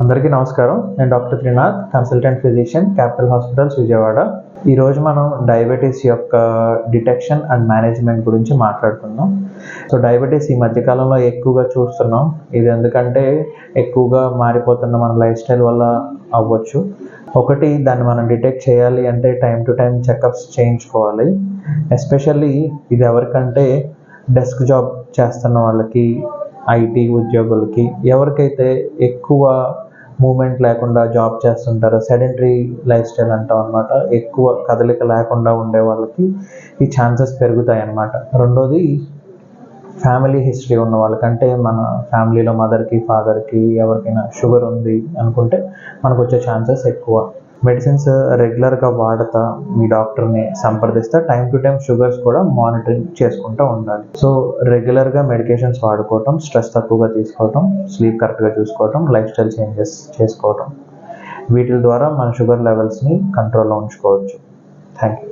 అందరికీ నమస్కారం. నేను doctor Trinath, consultant physician, capital hospitals Vijayawada. ఈరోజు మనం డయాబెటీస్ యొక్క డిటెక్షన్ అండ్ మేనేజ్మెంట్ గురించి మాట్లాడుకుందాం. డయాబెటీస్ ఈ మధ్యకాలంలో ఎక్కువగా చూస్తున్నాం. ఇది ఎందుకంటే ఎక్కువగా మారిపోతున్న మన లైఫ్ స్టైల్ వల్ల అవ్వచ్చు. ఒకటి, దాన్ని మనం డిటెక్ట్ చేయాలి అంటే టైం టు టైం చెకప్స్ చేయించుకోవాలి. ఎస్పెషల్లీ ఇది ఎవరికంటే డెస్క్ జాబ్ చేస్తున్న వాళ్ళకి, ఐటీ ఉద్యోగులకి, ఎవరికైతే ఎక్కువ మూమెంట్ లేకుండా జాబ్ చేస్తుంటారో, సెడెంటరీ లైఫ్ స్టైల్ అంటాం అనమాట, ఎక్కువ కదలిక లేకుండా ఉండే వాళ్ళకి ఈ ఛాన్సెస్ పెరుగుతాయి అన్నమాట. రెండోది, ఫ్యామిలీ హిస్టరీ ఉన్న వాళ్ళకంటే మన ఫ్యామిలీలో మదర్కి, ఫాదర్కి ఎవరికైనా షుగర్ ఉంది అనుకుంటే మనకు వచ్చే ఛాన్సెస్ ఎక్కువ. మెడిసిన్స్ రెగ్యులర్గా వాడతా మీ డాక్టర్ని సంప్రదిస్తే టైం టు టైం షుగర్స్ కూడా మానిటరింగ్ చేసుకుంటూ ఉండాలి. రెగ్యులర్గా మెడికేషన్స్ వాడుకోవటం, స్ట్రెస్ తక్కువగా తీసుకోవటం, స్లీప్ కరెక్ట్గా చూసుకోవటం, లైఫ్ స్టైల్ చేంజెస్ చేసుకోవటం, వీటి ద్వారా మన షుగర్ లెవెల్స్ని కంట్రోల్లో ఉంచుకోవచ్చు. Thank you.